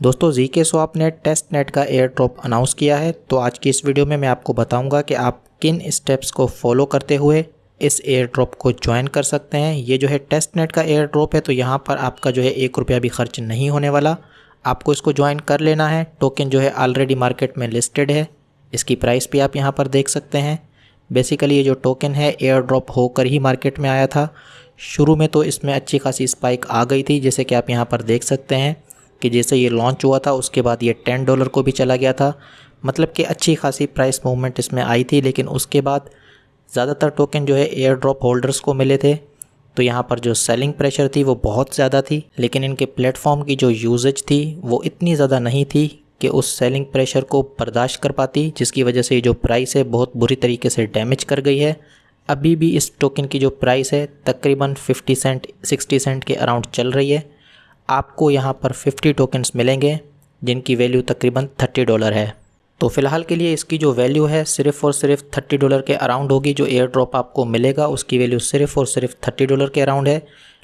दोस्तों ZK swap ने test net का एयर ड्रॉप अनाउंस किया है। तो आज की इस वीडियो में मैं आपको बताऊंगा कि आप किन स्टेप्स को फॉलो करते हुए इस एयर ड्रॉप को ज्वाइन कर सकते हैं। ये जो है टेस्ट नेट का एयर ड्रॉप है, तो यहाँ पर आपका जो है 1 रुपया भी खर्च नहीं होने वाला। आपको इसको ज्वाइन कर लेना है। टोकन जो है ऑलरेडी मार्केट में लिस्टेड है। इसकी प्राइस भी आप यहाँ पर देख सकते हैं। बेसिकली ये जो टोकन है एयर ड्रॉप होकर ही मार्केट में आया था। शुरू में तो इसमें अच्छी खासी स्पाइक आ गई थी, जैसे कि आप यहाँ पर देख सकते हैं कि जैसे ये लॉन्च हुआ था उसके बाद ये $10 को भी चला गया था। मतलब कि अच्छी खासी प्राइस मूवमेंट इसमें आई थी, लेकिन उसके बाद ज़्यादातर टोकन जो है एयर ड्रॉप होल्डर्स को मिले थे। तो यहाँ पर जो सेलिंग प्रेशर थी वो बहुत ज़्यादा थी, लेकिन इनके प्लेटफॉर्म की जो यूजेज थी वो इतनी ज़्यादा नहीं थी कि उस सेलिंग प्रेशर को बर्दाश्त कर पाती, जिसकी वजह से ये जो प्राइस है बहुत बुरी तरीके से डैमेज कर गई है। अभी भी इस टोकन की जो प्राइस है तकरीबन 50 सेंट 60 सेंट के अराउंड चल रही है। आपको यहाँ पर 50 टोकन्स मिलेंगे जिनकी वैल्यू तकरीबन $30 है। तो फ़िलहाल के लिए इसकी जो वैल्यू है सिर्फ़ और सिर्फ $30 के अराउंड होगी। जो एयर ड्रॉप आपको मिलेगा उसकी वैल्यू सिर्फ़ और सिर्फ $30 के अराउंड है।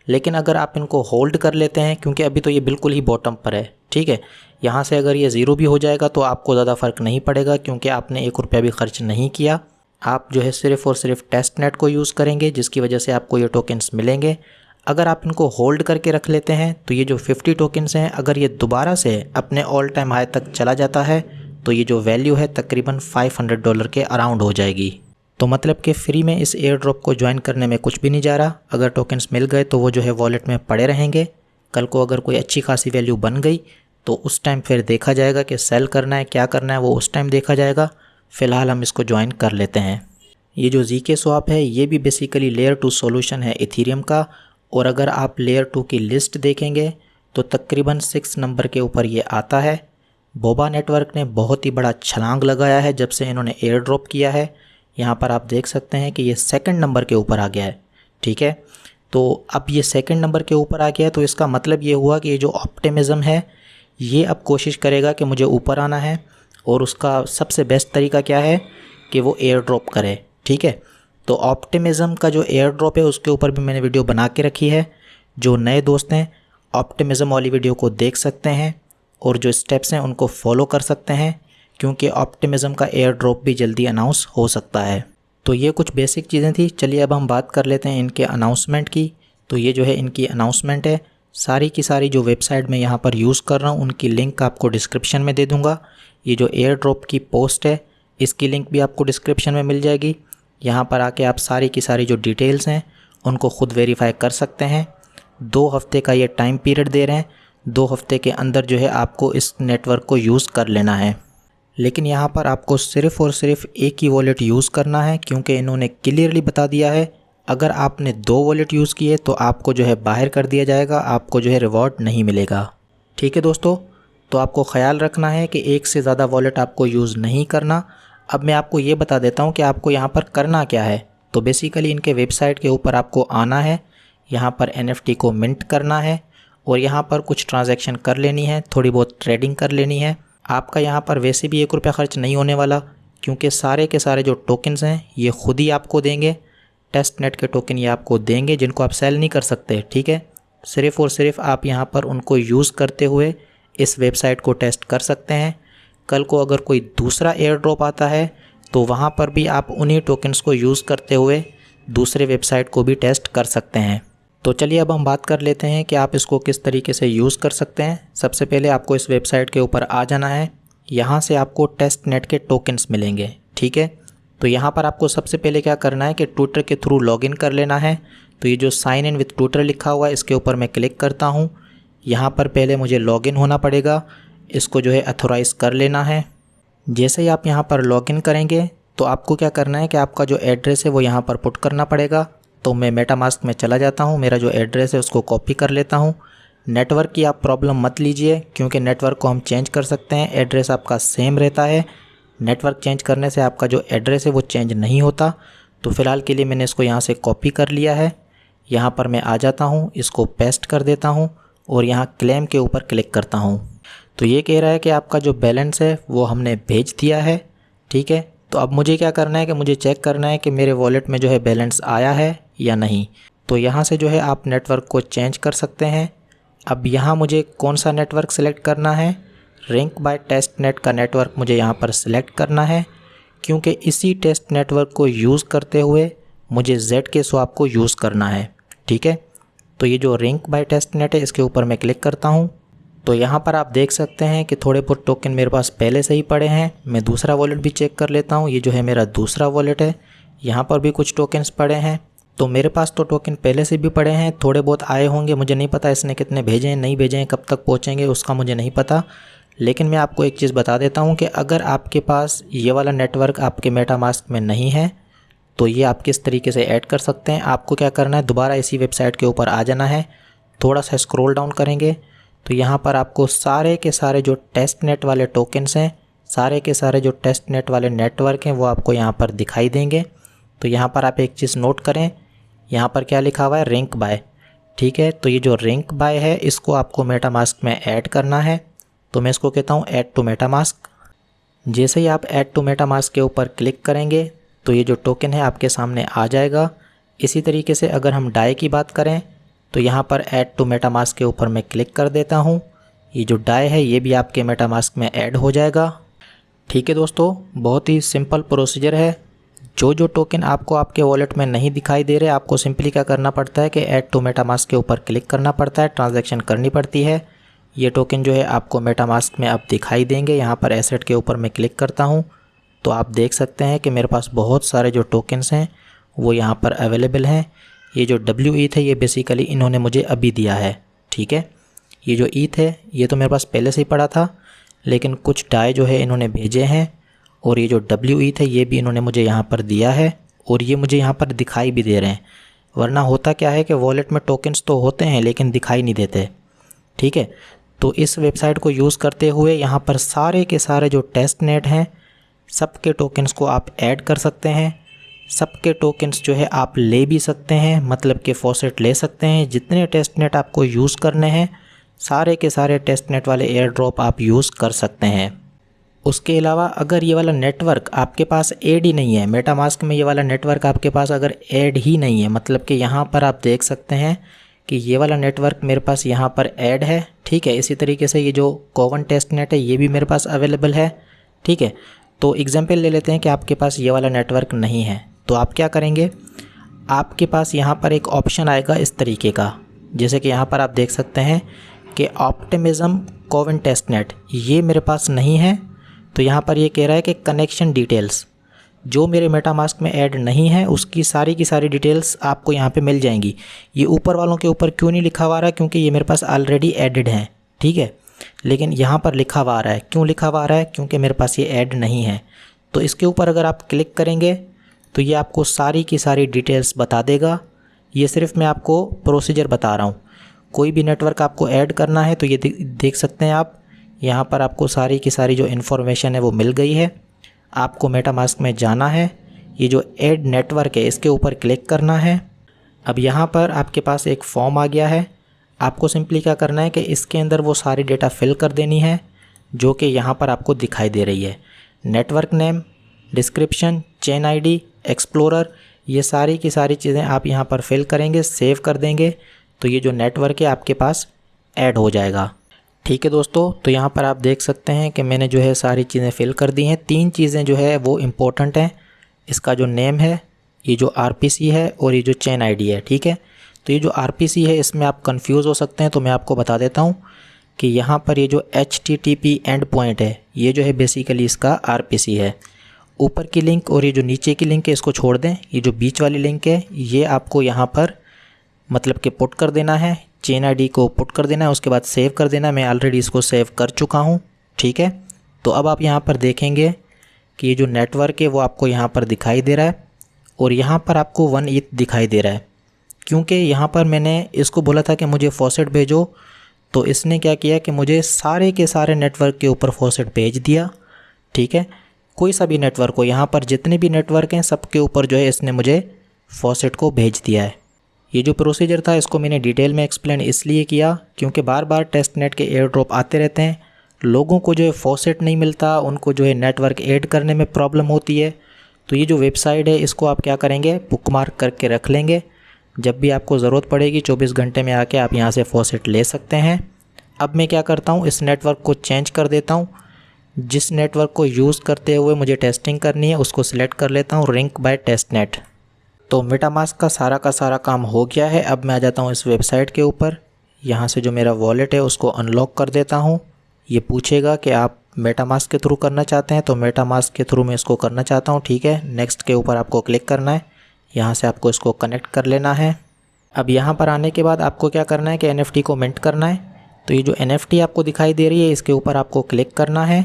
लेकिन अगर आप इनको होल्ड कर लेते हैं, क्योंकि अभी तो ये बिल्कुल ही बॉटम पर है, ठीक है, यहाँ से अगर ये ज़ीरो भी हो जाएगा तो आपको ज़्यादा फ़र्क नहीं पड़ेगा, क्योंकि आपने 1 रुपया भी खर्च नहीं किया। आप जो है सिर्फ़ और सिर्फ टेस्ट नेट को यूज़ करेंगे, जिसकी वजह से आपको ये टोकन्स मिलेंगे। अगर आप इनको होल्ड करके रख लेते हैं तो ये जो 50 टोकन्स हैं, अगर ये दोबारा से अपने ऑल टाइम हाई तक चला जाता है तो ये जो वैल्यू है तकरीबन $500 के अराउंड हो जाएगी। तो मतलब कि फ्री में इस एयर ड्रॉप को ज्वाइन करने में कुछ भी नहीं जा रहा। अगर टोकन्स मिल गए तो वो जो है वॉलेट में पड़े रहेंगे। कल को अगर कोई अच्छी खासी वैल्यू बन गई तो उस टाइम फिर देखा जाएगा कि सेल करना है, क्या करना है, वो उस टाइम देखा जाएगा। फ़िलहाल हम इसको ज्वाइन कर लेते हैं। ये जो ZK स्वैप है ये भी बेसिकली लेयर 2 सॉल्यूशन है इथेरियम का, और अगर आप लेयर 2 की लिस्ट देखेंगे तो तकरीबन 6 नंबर के ऊपर ये आता है। बोबा नेटवर्क ने बहुत ही बड़ा छलांग लगाया है जब से इन्होंने एयर ड्रॉप किया है। यहाँ पर आप देख सकते हैं कि ये 2nd नंबर के ऊपर आ गया है, ठीक है। तो अब ये 2nd नंबर के ऊपर आ गया है, तो इसका मतलब ये हुआ कि ये जो ऑप्टिमिज्म है ये अब कोशिश करेगा कि मुझे ऊपर आना है, और उसका सबसे बेस्ट तरीका क्या है कि वो एयर ड्रॉप करे, ठीक है। तो ऑप्टिमिज्म का जो एयर ड्रॉप है उसके ऊपर भी मैंने वीडियो बना के रखी है। जो नए दोस्त हैं ऑप्टिमिज्म वाली वीडियो को देख सकते हैं और जो स्टेप्स हैं उनको फॉलो कर सकते हैं, क्योंकि ऑप्टिमिज्म का एयर ड्रॉप भी जल्दी अनाउंस हो सकता है। तो ये कुछ बेसिक चीज़ें थी। चलिए अब हम बात कर लेते हैं इनके अनाउंसमेंट की। तो ये जो है इनकी अनाउंसमेंट है। सारी की सारी जो वेबसाइट मैं यहाँ पर यूज़ कर रहा हूँ उनकी लिंक आपको डिस्क्रिप्शन में दे दूँगा। ये जो एयर ड्रॉप की पोस्ट है इसकी लिंक भी आपको डिस्क्रिप्शन में मिल जाएगी। यहाँ पर आके आप सारी की सारी जो डिटेल्स हैं उनको ख़ुद वेरीफाई कर सकते हैं। 2 हफ्ते का ये टाइम पीरियड दे रहे हैं। 2 हफ्ते के अंदर जो है आपको इस नेटवर्क को यूज़ कर लेना है। लेकिन यहाँ पर आपको सिर्फ़ और सिर्फ एक ही वॉलेट यूज़ करना है, क्योंकि इन्होंने क्लियरली बता दिया है अगर आपने 2 वॉलेट यूज़ किए तो आपको जो है बाहर कर दिया जाएगा, आपको जो है रिवॉर्ड नहीं मिलेगा, ठीक है दोस्तों। तो आपको ख्याल रखना है कि एक से ज़्यादा वॉलेट आपको यूज़ नहीं करना। अब मैं आपको ये बता देता हूँ कि आपको यहाँ पर करना क्या है। तो बेसिकली इनके वेबसाइट के ऊपर आपको आना है, यहाँ पर NFT को मिंट करना है और यहाँ पर कुछ ट्रांजैक्शन कर लेनी है, थोड़ी बहुत ट्रेडिंग कर लेनी है। आपका यहाँ पर वैसे भी 1 रुपया खर्च नहीं होने वाला, क्योंकि सारे के सारे जो टोकन्स हैं ये खुद ही आपको देंगे। टेस्ट नेट के टोकन ये आपको देंगे जिनको आप सेल नहीं कर सकते, ठीक है। सिर्फ़ और सिर्फ आप यहाँ पर उनको यूज़ करते हुए इस वेबसाइट को टेस्ट कर सकते हैं। कल को अगर कोई दूसरा एयर ड्रॉप आता है तो वहाँ पर भी आप उन्हीं टोकन्स को यूज़ करते हुए दूसरे वेबसाइट को भी टेस्ट कर सकते हैं। तो चलिए अब हम बात कर लेते हैं कि आप इसको किस तरीके से यूज़ कर सकते हैं। सबसे पहले आपको इस वेबसाइट के ऊपर आ जाना है। यहाँ से आपको टेस्ट नेट के टोकन्स मिलेंगे, ठीक है। तो यहाँ पर आपको सबसे पहले क्या करना है कि ट्विटर के थ्रू लॉगिन कर लेना है। तो ये जो साइन इन विथ ट्विटर लिखा हुआ है इसके ऊपर मैं क्लिक करता हूँ। यहाँ पर पहले मुझे लॉगिन होना पड़ेगा, इसको जो है अथोराइज़ कर लेना है। जैसे ही आप यहाँ पर लॉगिन करेंगे तो आपको क्या करना है कि आपका जो एड्रेस है वो यहाँ पर पुट करना पड़ेगा। तो मैं मेटामास्क में चला जाता हूँ, मेरा जो एड्रेस है उसको कॉपी कर लेता हूँ। नेटवर्क की आप प्रॉब्लम मत लीजिए, क्योंकि नेटवर्क को हम चेंज कर सकते हैं, एड्रेस आपका सेम रहता है। नेटवर्क चेंज करने से आपका जो एड्रेस है वो चेंज नहीं होता। तो फ़िलहाल के लिए मैंने इसको यहाँ से कॉपी कर लिया है। यहाँ पर मैं आ जाता हूँ, इसको पेस्ट कर देता हूँ और यहाँ क्लेम के ऊपर क्लिक करता हूँ। तो ये कह रहा है कि आपका जो बैलेंस है वो हमने भेज दिया है, ठीक है। तो अब मुझे क्या करना है कि मुझे चेक करना है कि मेरे वॉलेट में जो है बैलेंस आया है या नहीं। तो यहाँ से जो है आप नेटवर्क को चेंज कर सकते हैं। अब यहाँ मुझे कौन सा नेटवर्क सेलेक्ट करना है, रिंक बाय टेस्ट नेट का नेटवर्क मुझे यहाँ पर सिलेक्ट करना है, क्योंकि इसी टेस्ट नेटवर्क को यूज़ करते हुए मुझे ZK स्वैप को यूज़ करना है। ठीक है, तो ये जो रिंक बाय टेस्ट नेट है इसके ऊपर मैं क्लिक करता हूँ। तो यहाँ पर आप देख सकते हैं कि थोड़े बहुत टोकन मेरे पास पहले से ही पड़े हैं। मैं दूसरा वॉलेट भी चेक कर लेता हूँ। ये जो है मेरा दूसरा वॉलेट है, यहाँ पर भी कुछ टोकन्स पड़े हैं। तो मेरे पास तो टोकन पहले से भी पड़े हैं, थोड़े बहुत आए होंगे, मुझे नहीं पता इसने कितने भेजे हैं, नहीं भेजे हैं, कब तक पहुँचेंगे उसका मुझे नहीं पता। लेकिन मैं आपको एक चीज़ बता देता हूँ कि अगर आपके पास ये वाला नेटवर्क आपके मेटामास्क में नहीं है तो ये आप किस तरीके से ऐड कर सकते हैं। आपको क्या करना है, दोबारा इसी वेबसाइट के ऊपर आ जाना है, थोड़ा सा स्क्रॉल डाउन करेंगे तो यहाँ पर आपको सारे के सारे जो टेस्ट नेट वाले टोकन्स हैं, सारे के सारे जो टेस्ट नेट वाले नेटवर्क हैं वो आपको यहाँ पर दिखाई देंगे। तो यहाँ पर आप एक चीज़ नोट करें, यहाँ पर क्या लिखा हुआ है, रिंक बाय। ठीक है, तो ये जो रिंक बाय है इसको आपको मेटामास्क में ऐड करना है। तो मैं इसको कहता हूँ ऐड टू मेटामास्क। जैसे ही आप ऐड टू मेटामास्क के ऊपर क्लिक करेंगे तो ये जो टोकन है आपके सामने आ जाएगा। इसी तरीके से अगर हम डाई की बात करें तो यहाँ पर ऐड टू मेटामास्क के ऊपर मैं क्लिक कर देता हूँ। ये जो डाई है ये भी आपके मेटामास्क में ऐड हो जाएगा। ठीक है दोस्तों, बहुत ही सिंपल प्रोसीजर है। जो टोकन आपको आपके वॉलेट में नहीं दिखाई दे रहे, आपको सिंपली क्या करना पड़ता है कि ऐड टू मेटामास्क के ऊपर क्लिक करना पड़ता है, ट्रांजैक्शन करनी पड़ती है। ये टोकन जो है आपको मेटामास्क में अब दिखाई देंगे। यहाँ पर एसेट के ऊपर मैं क्लिक करता हूँ तो आप देख सकते हैं कि मेरे पास बहुत सारे जो टोकन्स हैं वो यहाँ पर अवेलेबल हैं। ये जो WETH है ये बेसिकली इन्होंने मुझे अभी दिया है। ठीक है, ये जो ETH है ये तो मेरे पास पहले से ही पड़ा था, लेकिन कुछ डाई जो है इन्होंने भेजे हैं, और ये जो WETH है ये भी इन्होंने मुझे यहाँ पर दिया है, और ये मुझे यहाँ पर दिखाई भी दे रहे हैं। वरना होता क्या है कि वॉलेट में टोकन्स तो होते हैं लेकिन दिखाई नहीं देते। ठीक है, तो इस वेबसाइट को यूज़ करते हुए यहाँ पर सारे के सारे जो टेस्ट नेट हैं सबके टोकन्स को आप ऐड कर सकते हैं। सबके टोकन्स जो है आप ले भी सकते हैं, मतलब कि फॉसेट ले सकते हैं। जितने टेस्ट नेट आपको यूज़ करने हैं सारे के सारे टेस्ट नेट वाले एयर ड्रॉप आप यूज़ कर सकते हैं। उसके अलावा अगर ये वाला नेटवर्क आपके पास ऐड ही नहीं है, मेटामास्क में ये वाला नेटवर्क आपके पास अगर ऐड ही नहीं है, मतलब कि यहाँ पर आप देख सकते हैं कि ये वाला नेटवर्क मेरे पास यहाँ पर ऐड है। ठीक है, इसी तरीके से ये जो कोवन टेस्ट नेट है ये भी मेरे पास अवेलेबल है। ठीक है, तो एग्जांपल ले लेते हैं कि आपके पास ये वाला नेटवर्क नहीं है, तो आप क्या करेंगे, आपके पास यहाँ पर एक ऑप्शन आएगा इस तरीके का, जैसे कि यहाँ पर आप देख सकते हैं कि ऑप्टिमिज्म कोवन टेस्ट नेट ये मेरे पास नहीं है। तो यहाँ पर ये कह रहा है कि कनेक्शन डिटेल्स, जो मेरे मेटामास्क में ऐड नहीं है उसकी सारी की सारी डिटेल्स आपको यहाँ पे मिल जाएंगी। ये ऊपर वालों के ऊपर क्यों नहीं लिखा हुआ रहा है, क्योंकि ये मेरे पास ऑलरेडी एडेड हैं। ठीक है, लेकिन यहाँ पर लिखा हुआ आ रहा है, क्यों लिखा हुआ आ रहा है, क्योंकि मेरे पास ये ऐड नहीं है। तो इसके ऊपर अगर आप क्लिक करेंगे तो ये आपको सारी की सारी डिटेल्स बता देगा। ये सिर्फ मैं आपको प्रोसीजर बता रहा हूँ। कोई भी नेटवर्क आपको ऐड करना है तो ये देख सकते हैं आप, यहाँ पर आपको सारी की सारी जो इन्फॉर्मेशन है वो मिल गई है। आपको मेटामास्क में जाना है, ये जो ऐड नेटवर्क है इसके ऊपर क्लिक करना है। अब यहाँ पर आपके पास एक फॉर्म आ गया है, आपको सिंपली क्या करना है कि इसके अंदर वो सारी डेटा फिल कर देनी है जो कि यहाँ पर आपको दिखाई दे रही है। Network name, description, chain ID, explorer, ये सारी की सारी चीज़ें आप यहाँ पर फिल करेंगे, सेव कर देंगे तो ये जो नेटवर्क है आपके पास ऐड हो जाएगा। ठीक है दोस्तों, तो यहाँ पर आप देख सकते हैं कि मैंने जो है सारी चीज़ें फिल कर दी हैं। 3 चीज़ें जो है वो इम्पोर्टेंट हैं, इसका जो नेम है, ये जो RPC है और ये जो चेन आईडी है। ठीक है, तो ये जो RPC है इसमें आप कंफ्यूज हो सकते हैं, तो मैं आपको बता देता हूँ कि यहाँ पर ये जो HTTP एंड पॉइंट है ये जो है बेसिकली इसका RPC है। ऊपर की लिंक और ये जो नीचे की लिंक है इसको छोड़ दें, ये जो बीच वाली लिंक है ये आपको यहाँ पर मतलब कि पुट कर देना है, चेन आईडी को पुट कर देना है, उसके बाद सेव कर देना है। मैं ऑलरेडी इसको सेव कर चुका हूँ। ठीक है, तो अब आप यहाँ पर देखेंगे कि ये जो नेटवर्क है वो आपको यहाँ पर दिखाई दे रहा है और यहाँ पर आपको 1 ETH दिखाई दे रहा है, क्योंकि यहाँ पर मैंने इसको बोला था कि मुझे फॉसेट भेजो, तो इसने क्या किया कि मुझे सारे के सारे नेटवर्क के ऊपर फॉसेट भेज दिया। ठीक है, कोई सा भी नेटवर्क हो, यहाँ पर जितने भी नेटवर्क हैं सबके ऊपर जो है इसने मुझे फॉसेट को भेज दिया है। ये जो प्रोसीजर था इसको मैंने डिटेल में एक्सप्लेन इसलिए किया क्योंकि बार बार टेस्ट नेट के एयर ड्रॉप आते रहते हैं, लोगों को जो है फॉसेट नहीं मिलता, उनको जो है नेटवर्क ऐड करने में प्रॉब्लम होती है। तो ये जो वेबसाइट है इसको आप क्या करेंगे, बुकमार्क करके रख लेंगे। जब भी आपको ज़रूरत पड़ेगी 24 घंटे में आके आप यहाँ से फॉसेट ले सकते हैं। अब मैं क्या करता हूँ, इस नेटवर्क को चेंज कर देता हूँ। जिस नेटवर्क को यूज़ करते हुए मुझे टेस्टिंग करनी है उसको सिलेक्ट कर लेता हूँ, रिंग बाय टेस्टनेट। तो मेटामास्क का सारा काम हो गया है। अब मैं आ जाता हूँ इस वेबसाइट के ऊपर। यहाँ से जो मेरा वॉलेट है उसको अनलॉक कर देता हूँ। ये पूछेगा कि आप मेटामास्क के थ्रू करना चाहते हैं, तो मेटामास्क के थ्रू मैं इसको करना चाहता हूँ। ठीक है, नेक्स्ट के ऊपर आपको क्लिक करना है। यहाँ से आपको इसको कनेक्ट कर लेना है। अब यहाँ पर आने के बाद आपको क्या करना है कि NFT को मिंट करना है। तो ये जो NFT आपको दिखाई दे रही है इसके ऊपर आपको क्लिक करना है।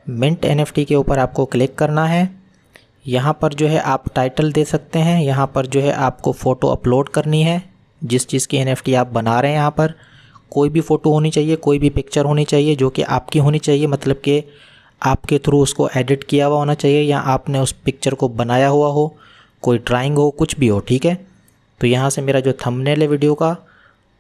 मिंट NFT के ऊपर आपको क्लिक करना है। यहाँ पर जो है आप टाइटल दे सकते हैं। यहाँ पर जो है आपको फ़ोटो अपलोड करनी है, जिस चीज़ की NFT आप बना रहे हैं। यहाँ पर कोई भी फ़ोटो होनी चाहिए, कोई भी पिक्चर होनी चाहिए जो कि आपकी होनी चाहिए, मतलब कि आपके थ्रू उसको एडिट किया हुआ होना चाहिए या आपने उस पिक्चर को बनाया हुआ हो, कोई ड्राइंग हो, कुछ भी हो। ठीक है, तो यहाँ से मेरा जो थंबनेल है वीडियो का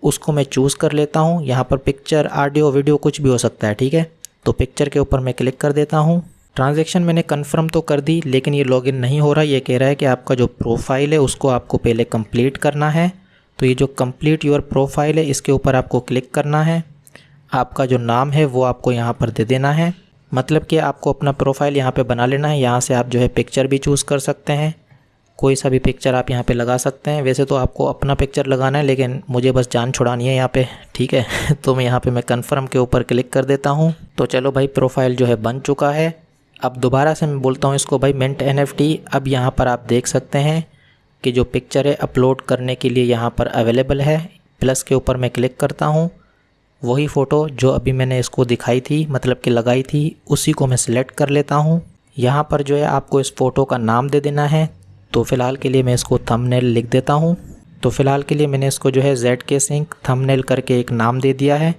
उसको मैं चूज़ कर लेता हूँ। यहाँ पर पिक्चर, ऑडियो, वीडियो कुछ भी हो सकता है। ठीक है, तो पिक्चर के ऊपर मैं क्लिक कर देता हूँ। ट्रांजैक्शन मैंने कंफर्म तो कर दी, लेकिन ये लॉगिन नहीं हो रहा। ये कह रहा है कि आपका जो प्रोफाइल है उसको आपको पहले कंप्लीट करना है। तो ये जो कंप्लीट योर प्रोफाइल है इसके ऊपर आपको क्लिक करना है। आपका जो नाम है वो आपको यहाँ पर दे देना है, मतलब कि आपको अपना प्रोफाइल यहाँ पे बना लेना है। यहाँ से आप जो है पिक्चर भी चूज़ कर सकते हैं, कोई सा भी पिक्चर आप यहाँ पे लगा सकते हैं। वैसे तो आपको अपना पिक्चर लगाना है, लेकिन मुझे बस जान छुड़ानी है यहाँ पे। ठीक है तो मैं यहाँ पे मैं कन्फर्म के ऊपर क्लिक कर देता हूँ। तो चलो भाई, प्रोफाइल जो है बन चुका है। अब दोबारा से मैं बोलता हूँ इसको भाई मिंट NFT। अब यहाँ पर आप देख सकते हैं कि जो पिक्चर है अपलोड करने के लिए यहाँ पर अवेलेबल है। प्लस के ऊपर मैं क्लिक करता हूँ। वही फ़ोटो जो अभी मैंने इसको दिखाई थी, मतलब कि लगाई थी, उसी को मैं सिलेक्ट कर लेता हूँ। यहाँ पर जो है आपको इस फ़ोटो का नाम दे देना है। तो फ़िलहाल के लिए मैं इसको थंबनेल लिख देता हूँ। तो फ़िलहाल के लिए मैंने इसको जो है ZK Sync थंबनेल करके एक नाम दे दिया है।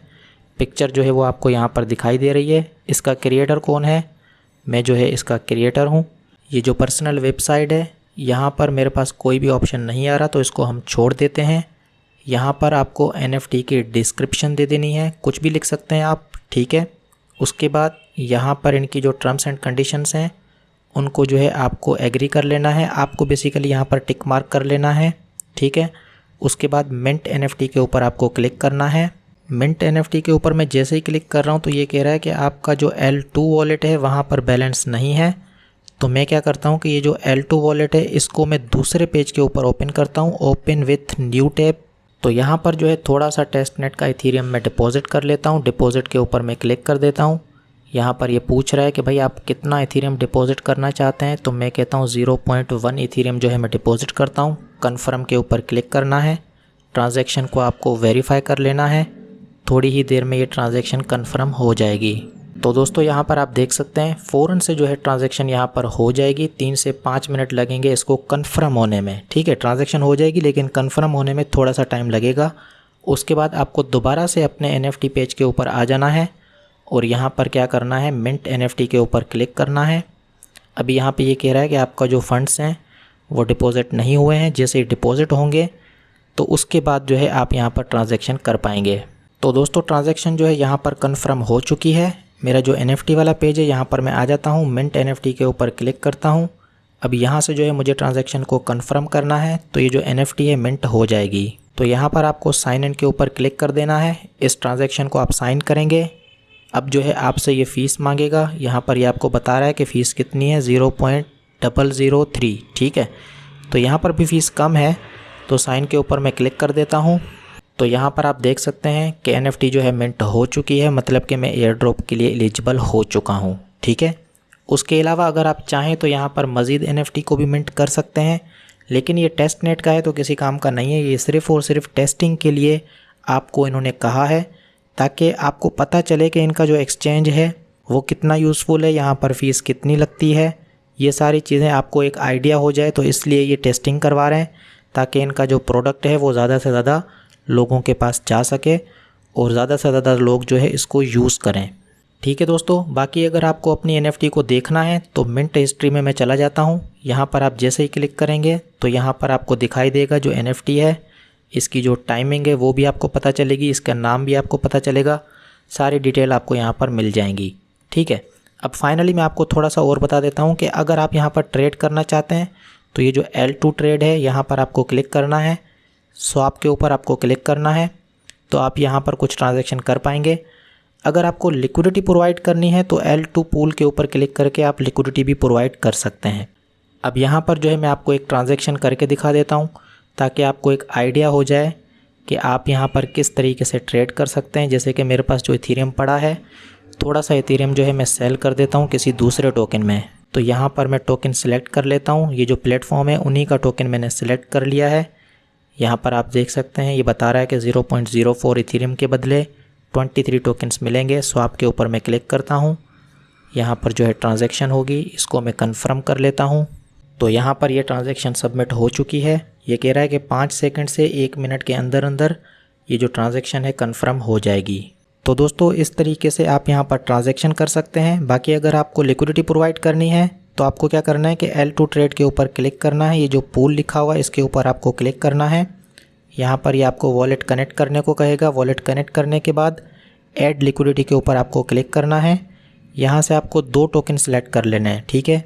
पिक्चर जो है वो आपको यहाँ पर दिखाई दे रही है। इसका क्रिएटर कौन है? मैं जो है इसका क्रिएटर हूँ। ये जो पर्सनल वेबसाइट है, यहाँ पर मेरे पास कोई भी ऑप्शन नहीं आ रहा, तो इसको हम छोड़ देते हैं। यहाँ पर आपको NFT की डिस्क्रिप्शन दे देनी है, कुछ भी लिख सकते हैं आप। ठीक है, उसके बाद यहाँ पर इनकी जो टर्म्स एंड कंडीशंस हैं उनको जो है आपको एग्री कर लेना है। आपको बेसिकली यहाँ पर टिक मार्क कर लेना है। ठीक है, उसके बाद मिंट NFT के ऊपर आपको क्लिक करना है। मिंट NFT के ऊपर मैं जैसे ही क्लिक कर रहा हूँ तो ये कह रहा है कि आपका जो L2 वॉलेट है वहाँ पर बैलेंस नहीं है। तो मैं क्या करता हूँ कि ये जो L2 वॉलेट है इसको मैं दूसरे पेज के ऊपर ओपन करता हूँ, ओपन विथ न्यू टैब। तो यहाँ पर जो है थोड़ा सा टेस्टनेट का इथीरियम मैं डिपॉजिट कर लेता हूँ। डिपॉजिट के ऊपर मैं क्लिक कर देता हूँ। यहाँ पर ये पूछ रहा है कि भाई आप कितना इथीरियम डिपॉजिट करना चाहते हैं, तो मैं कहता हूँ 0.1 इथीरियम जो है मैं डिपॉजिट करता हूँ। कन्फर्म के ऊपर क्लिक करना है। ट्रांजैक्शन को आपको वेरीफाई कर लेना है। थोड़ी ही देर में ये ट्रांजैक्शन कन्फर्म हो जाएगी। तो दोस्तों यहाँ पर आप देख सकते हैं फ़ौरन से जो है ट्रांजैक्शन यहाँ पर हो जाएगी। 3 से 5 मिनट लगेंगे इसको कन्फर्म होने में। ठीक है, ट्रांजैक्शन हो जाएगी लेकिन कन्फर्म होने में थोड़ा सा टाइम लगेगा। उसके बाद आपको दोबारा से अपने NFT पेज के ऊपर आ जाना है और यहाँ पर क्या करना है, मिंट NFT के ऊपर क्लिक करना है। अभी यहाँ पे ये कह रहा है कि आपका जो फंड्स हैं वो डिपॉज़िट नहीं हुए हैं। जैसे ही डिपॉज़िट होंगे तो उसके बाद जो है आप यहाँ पर ट्रांजैक्शन कर पाएंगे। तो दोस्तों ट्रांजैक्शन जो है यहाँ पर कन्फर्म हो चुकी है। मेरा जो NFT वाला पेज है यहाँ पर मैं आ जाता हूँ, मिंट NFT के ऊपर क्लिक करता हूँ। अब यहाँ से जो है मुझे ट्रांजैक्शन को कन्फर्म करना है, तो ये जो NFT है मिंट हो जाएगी। तो यहाँ पर आपको साइन इन के ऊपर क्लिक कर देना है। इस ट्रांजैक्शन को आप साइन करेंगे। अब जो है आपसे ये फ़ीस मांगेगा। यहाँ पर ये आपको बता रहा है कि फ़ीस कितनी है, 0.003। ठीक है, तो यहाँ पर भी फ़ीस कम है, तो साइन के ऊपर मैं क्लिक कर देता हूँ। तो यहाँ पर आप देख सकते हैं कि NFT जो है मिंट हो चुकी है, मतलब कि मैं एयर ड्रॉप के लिए एलिजिबल हो चुका हूँ। ठीक है, उसके अलावा अगर आप चाहें तो यहाँ पर मज़ीद NFT को भी मिंट कर सकते हैं, लेकिन ये टेस्टनेट का है तो किसी काम का नहीं है। ये सिर्फ़ और सिर्फ टेस्टिंग के लिए आपको इन्होंने कहा है, ताकि आपको पता चले कि इनका जो एक्सचेंज है वो कितना यूज़फुल है, यहाँ पर फ़ीस कितनी लगती है, ये सारी चीज़ें आपको एक आइडिया हो जाए। तो इसलिए ये टेस्टिंग करवा रहे हैं, ताकि इनका जो प्रोडक्ट है वो ज़्यादा से ज़्यादा लोगों के पास जा सके और ज़्यादा से ज़्यादा लोग जो है इसको यूज़ करें। ठीक है दोस्तों, बाकी अगर आपको अपनी NFT को देखना है तो मिंट हिस्ट्री में मैं चला जाता हूँ। यहाँ पर आप जैसे ही क्लिक करेंगे तो यहाँ पर आपको दिखाई देगा जो NFT है, इसकी जो टाइमिंग है वो भी आपको पता चलेगी, इसका नाम भी आपको पता चलेगा, सारी डिटेल आपको यहाँ पर मिल जाएंगी। ठीक है, अब फाइनली मैं आपको थोड़ा सा और बता देता हूँ कि अगर आप यहाँ पर ट्रेड करना चाहते हैं तो ये जो L2 ट्रेड है यहाँ पर आपको क्लिक करना है। स्वैप के ऊपर आपको क्लिक करना है। तो आप यहाँ पर कुछ ट्रांजैक्शन कर पाएंगे। अगर आपको लिक्विडिटी प्रोवाइड करनी है तो L2 पूल के ऊपर क्लिक करके आप लिक्विडिटी भी प्रोवाइड कर सकते हैं। अब यहाँ पर जो है मैं आपको एक ट्रांजैक्शन करके दिखा देता हूँ ताकि आपको एक आइडिया हो जाए कि आप यहाँ पर किस तरीके से ट्रेड कर सकते हैं। जैसे कि मेरे पास जो इथेरियम पड़ा है, थोड़ा सा इथेरियम जो है मैं सेल कर देता हूँ किसी दूसरे टोकन में। तो यहाँ पर मैं टोकन सिलेक्ट कर लेता हूँ। ये जो प्लेटफॉर्म है उन्हीं का टोकन मैंने सिलेक्ट कर लिया है। यहाँ पर आप देख सकते हैं ये बता रहा है कि 0.04 इथेरियम के बदले 23 टोकन्स मिलेंगे। स्वाप के ऊपर मैं क्लिक करता हूँ। यहाँ पर जो है ट्रांजैक्शन होगी, इसको मैं कंफर्म कर लेता हूँ। तो यहाँ पर ये ट्रांजैक्शन सबमिट हो चुकी है। ये कह रहा है कि 5 सेकंड से 1 मिनट के अंदर अंदर ये जो ट्रांजैक्शन है कंफर्म हो जाएगी। तो दोस्तों इस तरीके से आप यहाँ पर ट्रांजैक्शन कर सकते हैं। बाकी अगर आपको लिक्विडिटी प्रोवाइड करनी है तो आपको क्या करना है कि L2 ट्रेड के ऊपर क्लिक करना है। ये जो पूल लिखा हुआ है इसके ऊपर आपको क्लिक करना है। यहाँ पर ये आपको वॉलेट कनेक्ट करने को कहेगा। वॉलेट कनेक्ट करने के बाद ऐड लिक्विडिटी के ऊपर आपको क्लिक करना है। यहाँ से आपको 2 टोकन सेलेक्ट कर लेना है, ठीक है।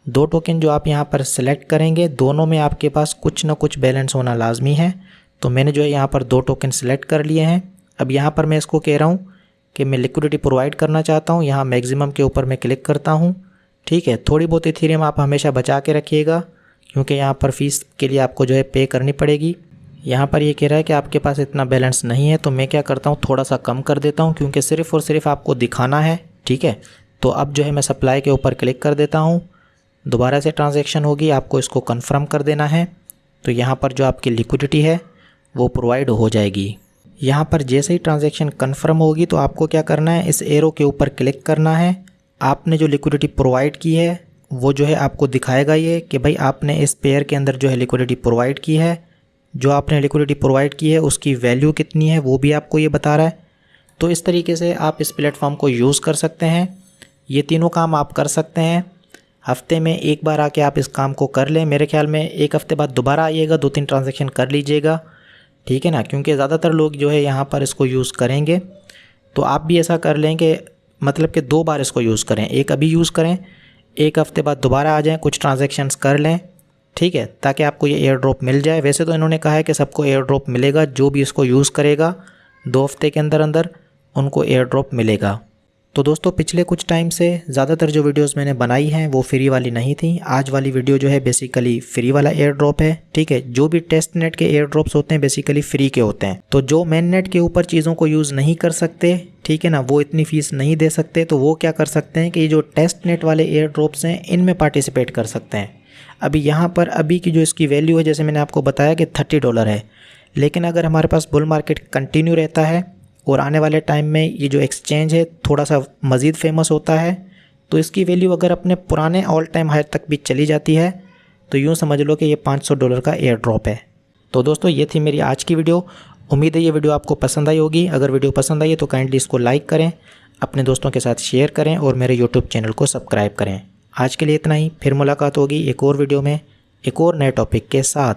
2 टोकन जो आप यहाँ पर सेलेक्ट करेंगे दोनों में आपके पास कुछ ना कुछ बैलेंस होना लाजमी है। तो मैंने जो है यहाँ पर 2 टोकन सेलेक्ट कर लिए हैं। अब यहाँ पर मैं इसको कह रहा हूँ कि मैं लिक्विडिटी प्रोवाइड करना चाहता हूँ। यहाँ मैक्सिमम के ऊपर मैं क्लिक करता हूँ, ठीक है। थोड़ी बहुत इथेरियम आप हमेशा बचा के रखिएगा क्योंकि यहाँ पर फ़ीस के लिए आपको जो है पे करनी पड़ेगी। यहाँ पर ये कह रहा है कि आपके पास इतना बैलेंस नहीं है, तो मैं क्या करता हूँ थोड़ा सा कम कर देता हूँ क्योंकि सिर्फ़ और सिर्फ आपको दिखाना है, ठीक है। तो अब जो है मैं सप्लाई के ऊपर क्लिक कर देता हूँ। दोबारा से ट्रांजैक्शन होगी, आपको इसको कंफर्म कर देना है। तो यहाँ पर जो आपकी लिक्विडिटी है वो प्रोवाइड हो जाएगी। यहाँ पर जैसे ही ट्रांजैक्शन कंफर्म होगी तो आपको क्या करना है, इस एरो के ऊपर क्लिक करना है। आपने जो लिक्विडिटी प्रोवाइड की है वो जो है आपको दिखाएगा ये कि भाई आपने इस पेयर के अंदर जो है लिक्विडिटी प्रोवाइड की है। जो आपने लिक्विडिटी प्रोवाइड की है उसकी वैल्यू कितनी है वो भी आपको ये बता रहा है। तो इस तरीके से आप इस प्लेटफॉर्म को यूज़ कर सकते हैं। ये तीनों काम आप कर सकते हैं। हफ्ते में एक बार आके आप इस काम को कर लें। मेरे ख्याल में एक हफ्ते बाद दोबारा आइएगा, 2-3 ट्रांजैक्शन कर लीजिएगा, ठीक है ना। क्योंकि ज़्यादातर लोग जो है यहाँ पर इसको यूज़ करेंगे। तो आप भी ऐसा कर लें कि मतलब कि 2 बार इसको यूज़ करें। एक अभी यूज़ करें, एक हफ्ते बाद दोबारा आ जाएं, कुछ ट्रांजैक्शंस कर लें, ठीक है, ताकि आपको ये एयर ड्रॉप मिल जाए। वैसे तो इन्होंने कहा है कि सबको एयर ड्रॉप मिलेगा, जो भी इसको यूज़ करेगा 2 हफ्ते के अंदर अंदर उनको एयर ड्रॉप मिलेगा। तो दोस्तों पिछले कुछ टाइम से ज़्यादातर जो वीडियोस मैंने बनाई हैं वो फ्री वाली नहीं थी। आज वाली वीडियो जो है बेसिकली फ्री वाला एयर ड्रॉप है, ठीक है। जो भी टेस्ट नेट के एयर ड्रॉप्स होते हैं बेसिकली फ्री के होते हैं। तो जो मेन नेट के ऊपर चीज़ों को यूज़ नहीं कर सकते, ठीक है ना, वो इतनी फ़ीस नहीं दे सकते, तो वो क्या कर सकते हैं कि ये जो टेस्ट नेट वाले एयर ड्रॉप्स हैं इनमें पार्टिसिपेट कर सकते हैं। अभी यहाँ पर अभी की जो इसकी वैल्यू है, जैसे मैंने आपको बताया कि $30 है। लेकिन अगर हमारे पास बुल मार्केट कंटिन्यू रहता है और आने वाले टाइम में ये जो एक्सचेंज है थोड़ा सा मज़ीद फेमस होता है, तो इसकी वैल्यू अगर अपने पुराने ऑल टाइम हाई तक भी चली जाती है तो यूँ समझ लो कि ये $500 का एयर ड्रॉप है। तो दोस्तों ये थी मेरी आज की वीडियो। उम्मीद है ये वीडियो आपको पसंद आई होगी। अगर वीडियो पसंद आई है तो काइंडली इसको लाइक करें, अपने दोस्तों के साथ शेयर करें और मेरे यूट्यूब चैनल को सब्सक्राइब करें। आज के लिए इतना ही, फिर मुलाकात होगी एक और वीडियो में एक और नए टॉपिक के साथ।